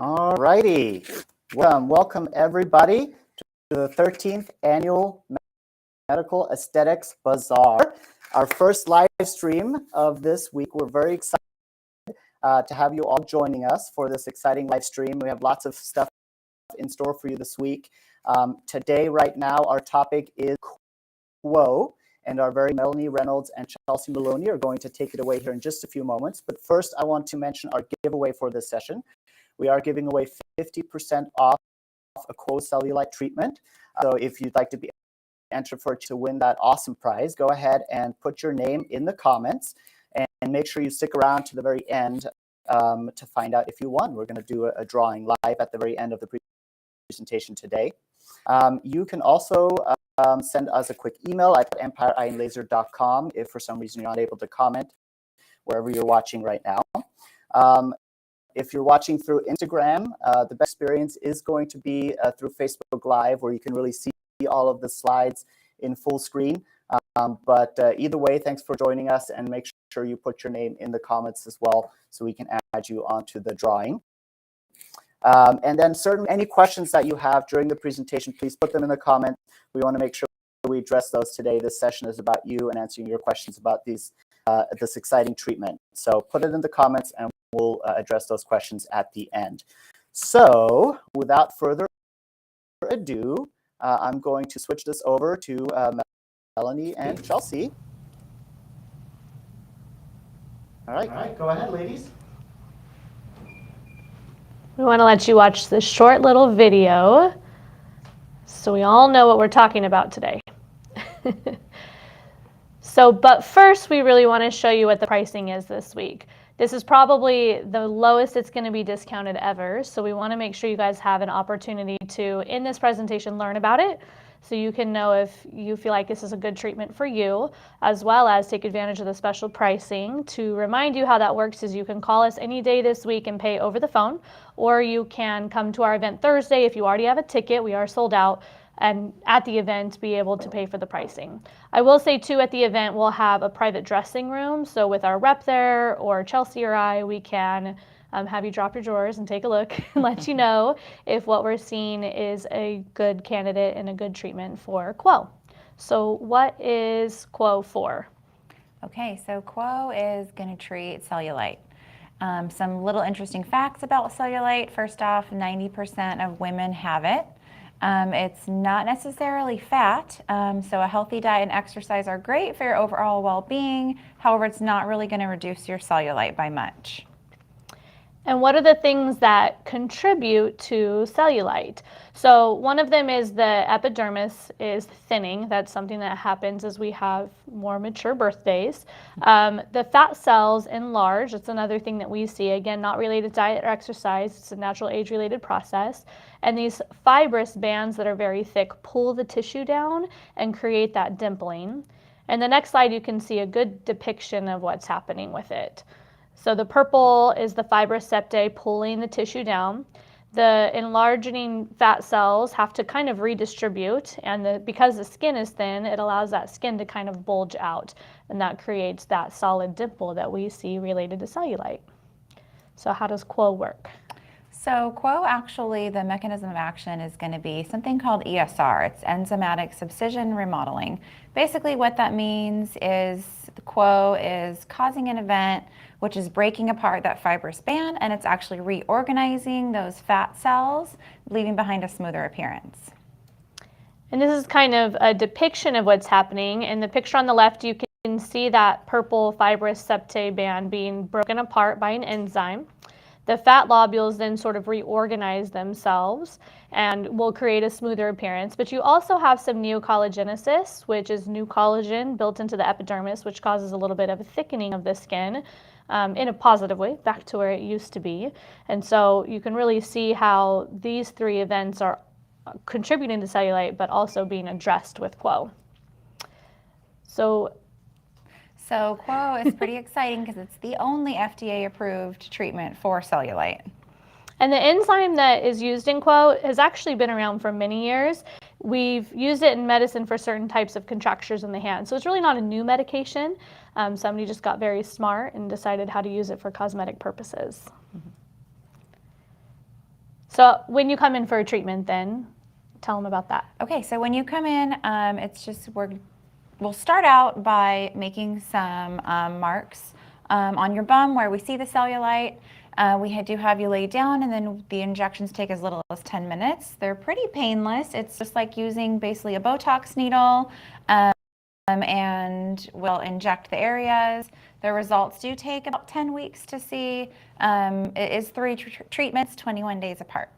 All righty. Welcome everybody to the 13th Annual Medical Aesthetics Bazaar. Our first live stream of this week. We're very excited to have you all joining us for this exciting live stream. We have lots of stuff in store for you this week. Today, right now, our topic is QWO, and our very Melanie, Reynolds, and Maloney are going to take it away here in just a few moments. But first, I want to mention our giveaway for this session. We are giving away 50% off a QWO Cellulite treatment. So if you'd like to be entered to win that awesome prize, go ahead and put your name in the comments and make sure you stick around to the very end to find out if you won. We're going to do a drawing live at the very end of the presentation today. You can also send us a quick email at empireinlaser.com if for some reason you're not able to comment wherever you're watching right now. If you're watching through Instagram, the best experience is going to be through Facebook Live, where you can really see all of the slides in full screen. But either way, thanks for joining us, and make sure you put your name in the comments as well so we can add you onto the drawing. And then certainly any questions that you have during the presentation, please put them in the comments. We want to make sure we address those today. This session is about you and answering your questions about this exciting treatment. So put it in the comments and we'll address those questions at the end. So without further ado, I'm going to switch this over to Melanie and Chelsea. All right, go ahead, ladies. We want to let you watch this short little video so we all know what we're talking about today. But first, we really want to show you what the pricing is this week. This is probably the lowest it's going to be discounted ever, so we want to make sure you guys have an opportunity to, in this presentation, learn about it so you can know if you feel like this is a good treatment for you, as well as take advantage of the special pricing. To remind you how that works is you can call us any day this week and pay over the phone, or you can come to our event Thursday if you already have a ticket. We are sold out. And at the event, be able to pay for the pricing. I will say, too, at the event, we'll have a private dressing room. So with our rep there, or Chelsea or I, we can have you drop your drawers and take a look and let you know if what we're seeing is a good candidate and a good treatment for QWO. So what is QWO for? Okay, so QWO is going to treat cellulite. Some little interesting facts about cellulite. First off, 90% of women have it. It's not necessarily fat, so a healthy diet and exercise are great for your overall well-being. However, it's not really going to reduce your cellulite by much. And what are the things that contribute to cellulite? So one of them is the epidermis is thinning. That's something that happens as we have more mature birthdays. The fat cells enlarge. It's another thing that we see. Again, not related to diet or exercise. It's a natural age-related process. And these fibrous bands that are very thick pull the tissue down and create that dimpling. And the next slide, you can see a good depiction of what's happening with it. So the purple is the fibrous septae pulling the tissue down. The enlarging fat cells have to kind of redistribute, and because the skin is thin, it allows that skin to kind of bulge out, and that creates that solid dimple that we see related to cellulite. So how does QWO work? So QWO, actually, the mechanism of action is going to be something called ESR. It's enzymatic subcision remodeling. Basically what that means is the QWO is causing an event which is breaking apart that fibrous band, and it's actually reorganizing those fat cells, leaving behind a smoother appearance. And this is kind of a depiction of what's happening. In the picture on the left, you can see that purple fibrous septae band being broken apart by an enzyme. The fat lobules then sort of reorganize themselves and will create a smoother appearance. But you also have some neocollagenesis, which is new collagen built into the epidermis, which causes a little bit of a thickening of the skin in a positive way, back to where it used to be. And so you can really see how these three events are contributing to cellulite, but also being addressed with QWO. So QWO is pretty exciting because it's the only FDA-approved treatment for cellulite. And the enzyme that is used in QWO has actually been around for many years. We've used it in medicine for certain types of contractures in the hand. So it's really not a new medication. Somebody just got very smart and decided how to use it for cosmetic purposes. So when you come in for a treatment, then tell them about that. Okay, so when you come in, it's just we'll start out by making some marks on your bum where we see the cellulite. We do have you lay down, and then the injections take as little as 10 minutes. They're pretty painless. It's just like using basically a Botox needle, and we'll inject the areas. The results do take about 10 weeks to see. It is 3 treatments, 21 days apart.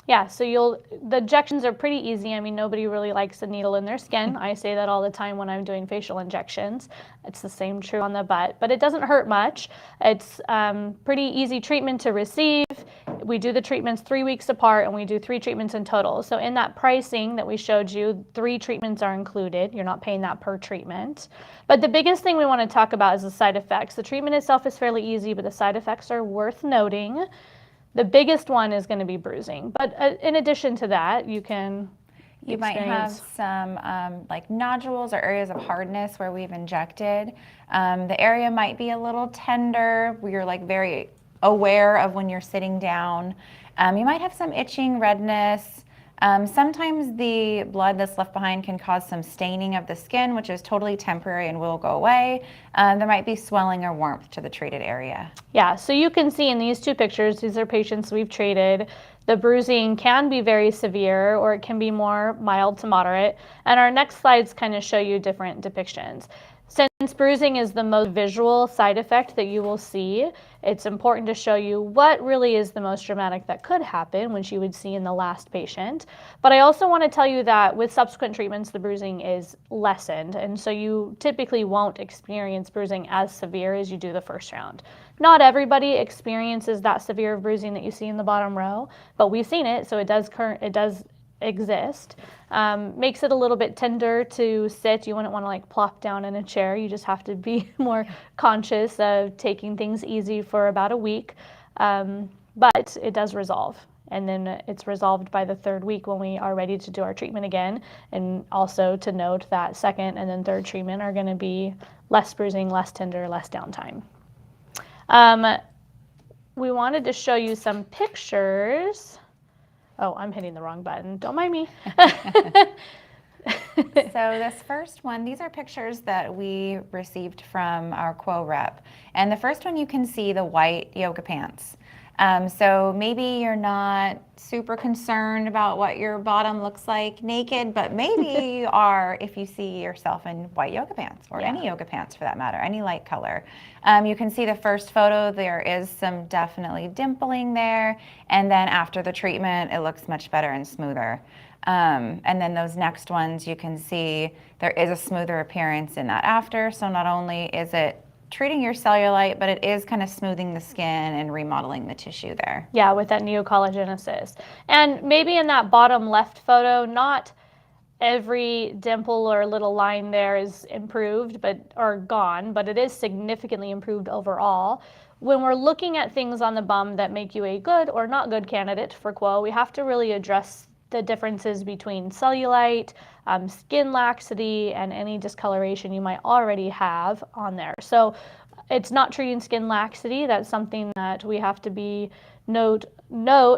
Yeah, so the injections are pretty easy. I mean, nobody really likes a needle in their skin. I say that all the time when I'm doing facial injections. It's the same true on the butt, but it doesn't hurt much. It's pretty easy treatment to receive. We do the treatments 3 weeks apart, and we do 3 treatments in total. So in that pricing that we showed you, 3 treatments are included. You're not paying that per treatment. But the biggest thing we want to talk about is the side effects. The treatment itself is fairly easy, but the side effects are worth noting. The biggest one is going to be bruising, but in addition to that, you might have some like nodules or areas of hardness where we've injected. The area might be a little tender. You're like very aware of when you're sitting down. You might have some itching, redness. Sometimes the blood that's left behind can cause some staining of the skin, which is totally temporary and will go away. There might be swelling or warmth to the treated area. Yeah, so you can see in these 2 pictures, these are patients we've treated. The bruising can be very severe, or it can be more mild to moderate. And our next slides kind of show you different depictions. Since bruising is the most visual side effect that you will see, it's important to show you what really is the most dramatic that could happen, which you would see in the last patient. But I also want to tell you that with subsequent treatments, the bruising is lessened, and so you typically won't experience bruising as severe as you do the first round. Not everybody experiences that severe of bruising that you see in the bottom row, but we've seen it, so it does exist. Makes it a little bit tender to sit. You wouldn't want to like plop down in a chair. You just have to be more conscious of taking things easy for about a week. But it does resolve. And then it's resolved by the 3rd week when we are ready to do our treatment again. And also to note that 2nd and then 3rd treatment are going to be less bruising, less tender, less downtime. We wanted to show you some pictures. Oh, I'm hitting the wrong button. Don't mind me. So this first one, these are pictures that we received from our QWO rep. And the first one, you can see the white yoga pants. So maybe you're not super concerned about what your bottom looks like naked, but maybe you are if you see yourself in white yoga pants, or any yoga pants for that matter, any light color. You can see the first photo, there is some definitely dimpling there. And then after the treatment, it looks much better and smoother. And then those next ones, you can see there is a smoother appearance in that after. So not only is it treating your cellulite, but it is kind of smoothing the skin and remodeling the tissue there. Yeah, with that neocollagenesis. And maybe in that bottom left photo, not every dimple or little line there is improved or gone, but it is significantly improved overall. When we're looking at things on the bum that make you a good or not good candidate for QWO, we have to really address the differences between cellulite, skin laxity, and any discoloration you might already have on there. So it's not treating skin laxity. That's something that we have to note,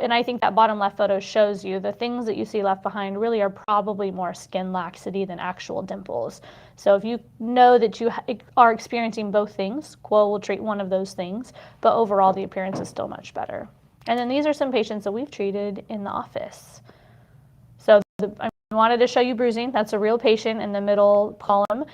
and I think that bottom left photo shows you the things that you see left behind really are probably more skin laxity than actual dimples. So if you know that you are experiencing both things, QWO will treat one of those things, but overall the appearance is still much better. And then these are some patients that we've treated in the office. So I wanted to show you bruising. That's a real patient in the middle column,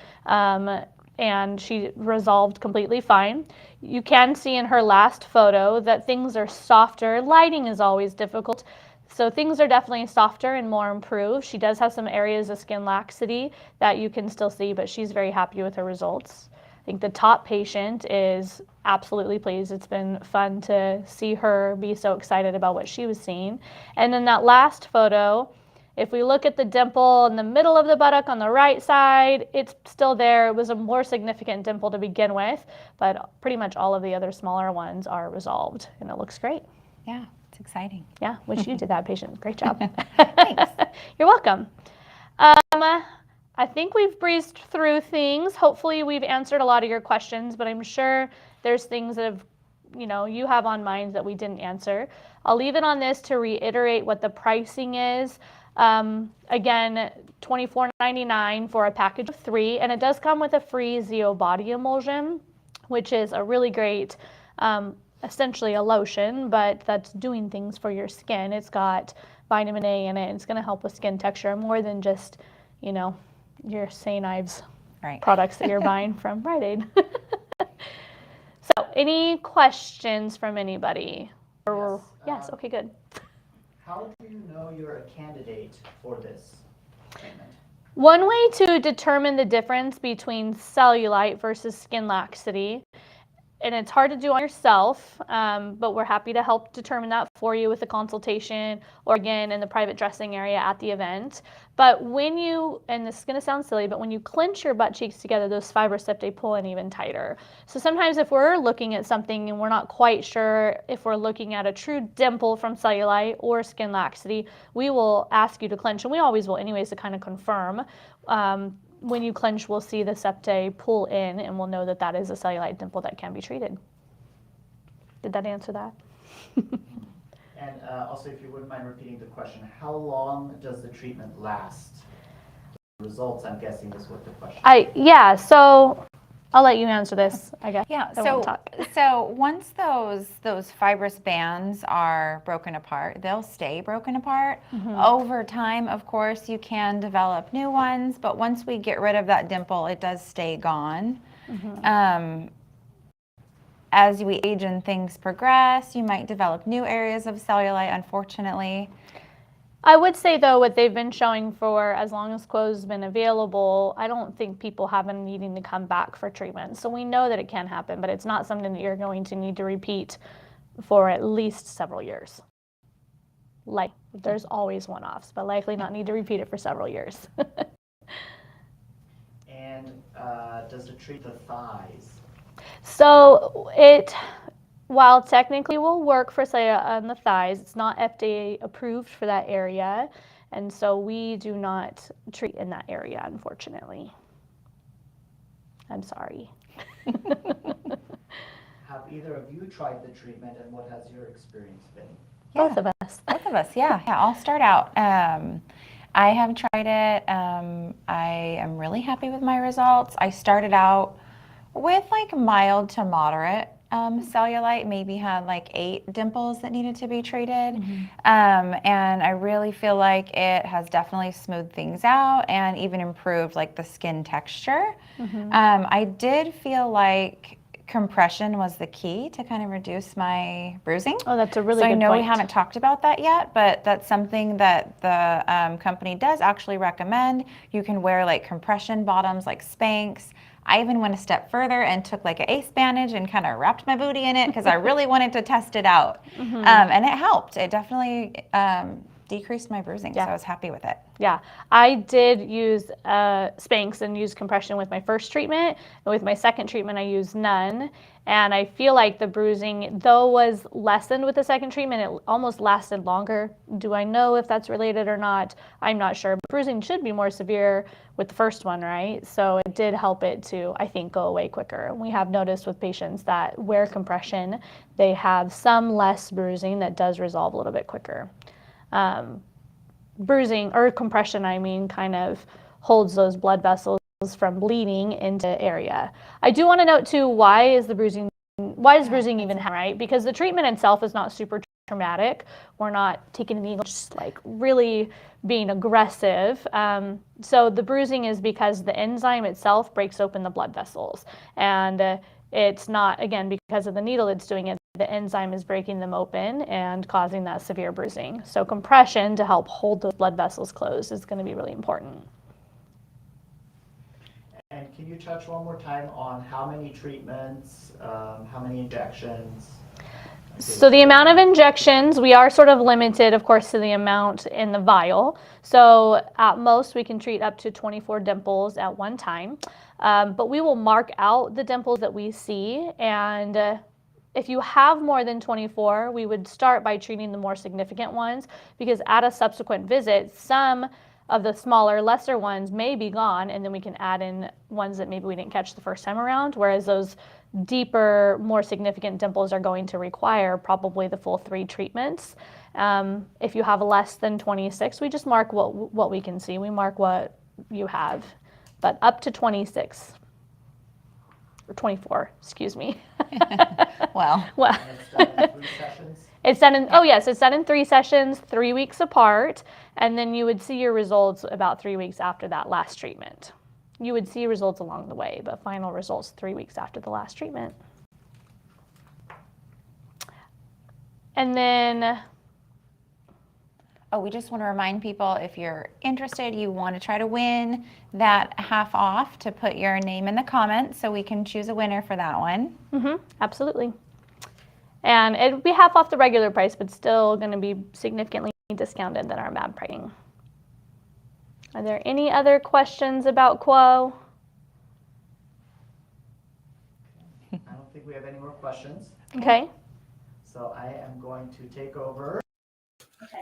and she resolved completely fine. You can see in her last photo that things are softer. Lighting is always difficult, so things are definitely softer and more improved. She does have some areas of skin laxity that you can still see, but she's very happy with her results. I think the top patient is absolutely pleased. It's been fun to see her be so excited about what she was seeing. And then that last photo, if we look at the dimple in the middle of the buttock on the right side, it's still there. It was a more significant dimple to begin with, but pretty much all of the other smaller ones are resolved, and it looks great. Yeah, it's exciting. Yeah, wish you did that, patient. Great job. Thanks. You're welcome. I think we've breezed through things. Hopefully we've answered a lot of your questions, but I'm sure there's things that you have on mind that we didn't answer. I'll leave it on this to reiterate what the pricing is. Again, $24.99 for a package of 3, and it does come with a free Zeo body emulsion, which is a really great, essentially a lotion, but that's doing things for your skin. It's got vitamin A in it. It's going to help with skin texture more than just, your St. Ives products that you're buying from Rite Aid. So, any questions from anybody? Yes, okay, good. How do you know you're a candidate for this treatment? One way to determine the difference between cellulite versus skin laxity, and it's hard to do on yourself, but we're happy to help determine that for you with a consultation or again in the private dressing area at the event. But when you, and this is going to sound silly, but when you clench your butt cheeks together, those fiber septae pull in even tighter. So sometimes if we're looking at something and we're not quite sure if we're looking at a true dimple from cellulite or skin laxity, we will ask you to clench, and we always will anyways to kind of confirm. When you clench, we'll see the septae pull in, and we'll know that that is a cellulite dimple that can be treated. Did that answer that? And also, if you wouldn't mind repeating the question, how long does the treatment last? The results, I'm guessing, is what the question is. Yeah, so I'll let you answer this, I guess. Yeah, so once those fibrous bands are broken apart, they'll stay broken apart. Over time, of course, you can develop new ones, but once we get rid of that dimple, it does stay gone. As we age and things progress, you might develop new areas of cellulite, unfortunately. I would say, though, what they've been showing for as long as QWO's been available, I don't think people have been needing to come back for treatment. So we know that it can happen, but it's not something that you're going to need to repeat for at least several years. Like, there's always one-offs, but likely not need to repeat it for several years. And does it treat the thighs? So while technically will work for, say, on the thighs, it's not FDA approved for that area, and so we do not treat in that area, unfortunately. I'm sorry. Have either of you tried the treatment, and what has your experience been? Both of us. Both of us, yeah. I'll start out. I have tried it. I am really happy with my results. I started out with like mild to moderate cellulite, maybe had like 8 dimples that needed to be treated. And I really feel like it has definitely smoothed things out and even improved like the skin texture. I did feel like compression was the key to kind of reduce my bruising. Oh, that's a really good point. So I know we haven't talked about that yet, but that's something that the company does actually recommend. You can wear like compression bottoms like Spanx. I even went a step further and took like an ace bandage and kind of wrapped my booty in it because I really wanted to test it out. And it helped. It definitely decreased my bruising, so I was happy with it. Yeah, I did use Spanx and use compression with my first treatment. And with my second treatment, I used none. And I feel like the bruising, though was lessened with the second treatment, it almost lasted longer. Do I know if that's related or not? I'm not sure. But bruising should be more severe with the first one, right? So it did help it to, I think, go away quicker. We have noticed with patients that wear compression, they have some less bruising that does resolve a little bit quicker. Bruising, or compression, I mean, kind of holds those blood vessels from bleeding into area. I do want to note too, why does bruising even happen, right? Because the treatment itself is not super traumatic. We're not taking a needle, just like really being aggressive. So the bruising is because the enzyme itself breaks open the blood vessels. And it's not, again, because of the needle that's doing it, the enzyme is breaking them open and causing that severe bruising. So compression to help hold those blood vessels closed is going to be really important. And can you touch one more time on how many treatments, how many injections? So the amount of injections, we are sort of limited, of course, to the amount in the vial. So at most, we can treat up to 24 dimples at one time. But we will mark out the dimples that we see. And if you have more than 24, we would start by treating the more significant ones, because at a subsequent visit, some of the smaller, lesser ones may be gone, and then we can add in ones that maybe we didn't catch the first time around, whereas those deeper, more significant dimples are going to require probably the full 3 treatments. If you have less than 26, we just mark what we can see. We mark what you have, but up to 26 or 24, excuse me. Well, And it's done in 3 sessions. It's done in, oh yes, it's done in 3 sessions, 3 weeks apart, and then you would see your results about 3 weeks after that last treatment. You would see results along the way, but final results 3 weeks after the last treatment. And then, oh, we just want to remind people, if you're interested, you want to try to win that half off, to put your name in the comments so we can choose a winner for that one. absolutely. And it would be half off the regular price, but still going to be significantly discounted than our MAB pricing. Are there any other questions about QWO? I don't think we have any more questions. Okay. So I am going to take over. Okay.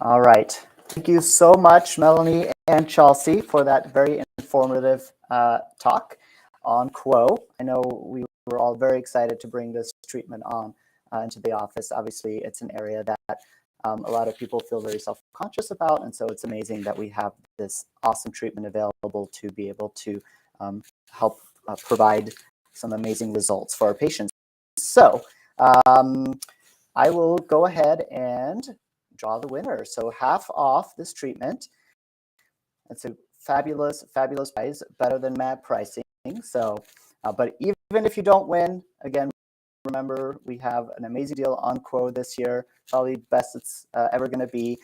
All right. Thank you so much, Melanie and Chelsea, for that very informative talk on QWO. I know we were all very excited to bring this treatment on into the office. Obviously, it's an area that a lot of people feel very self-conscious about, and so it's amazing that we have this awesome treatment available to be able to help provide some amazing results for our patients. So I will go ahead and draw the winner. So half off this treatment. It's a fabulous, fabulous price, better than MAB pricing. So, but even if you don't win, again, remember, we have an amazing deal on QWO this year, probably best it's ever going to be.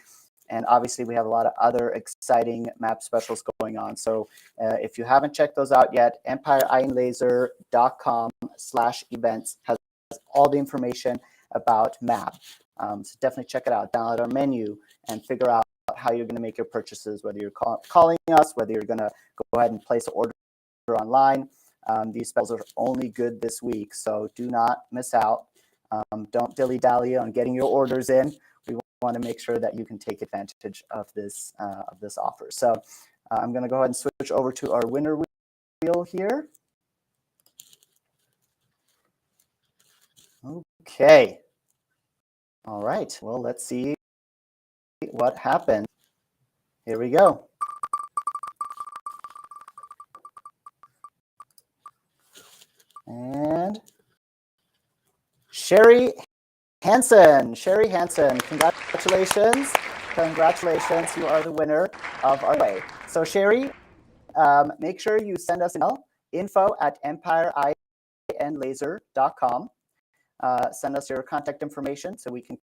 And obviously, we have a lot of other exciting MAP specials going on. So if you haven't checked those out yet, EmpireEyeandLaser.com/events has all the information about MAP. So definitely check it out. Download our menu and figure out how you're going to make your purchases, whether you're calling us, whether you're going to go ahead and place an order online. These specials are only good this week, so do not miss out. Don't dilly-dally on getting your orders in. We want to make sure that you can take advantage of this offer. So I'm going to go ahead and switch over to our winner wheel here. Okay. All right. Well, let's see what happens. Here we go. And Sherry Hansen. Sherry Hansen, congratulations. Congratulations, you are the winner of our way. So Sherry, make sure you send us an email, info@EmpireEyeandLaser.com. Send us your contact information so we can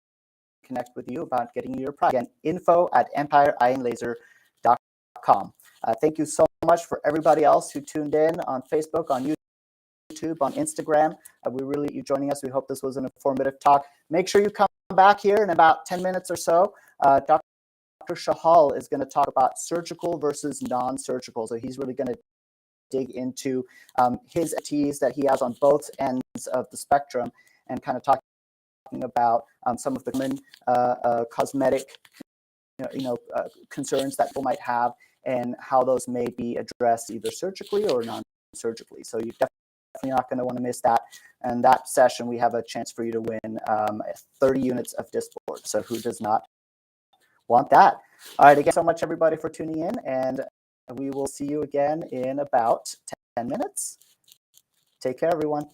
connect with you about getting you your product. Again, info@EmpireEyeandLaser.com. Thank you so much for everybody else who tuned in on Facebook, on YouTube, on Instagram. We really appreciate you joining us. We hope this was an informative talk. Make sure you come back here in about 10 minutes or so. Dr. Shahal is going to talk about surgical versus non-surgical. So he's really going to dig into his expertise that he has on both ends of the spectrum and kind of talking about some of the common cosmetic concerns that people might have and how those may be addressed either surgically or non-surgically. So you definitely not going to want to miss that. And that session, we have a chance for you to win 30 units of disc board. So who does not want that? All right, again, so much everybody for tuning in, and we will see you again in about 10 minutes. Take care, everyone.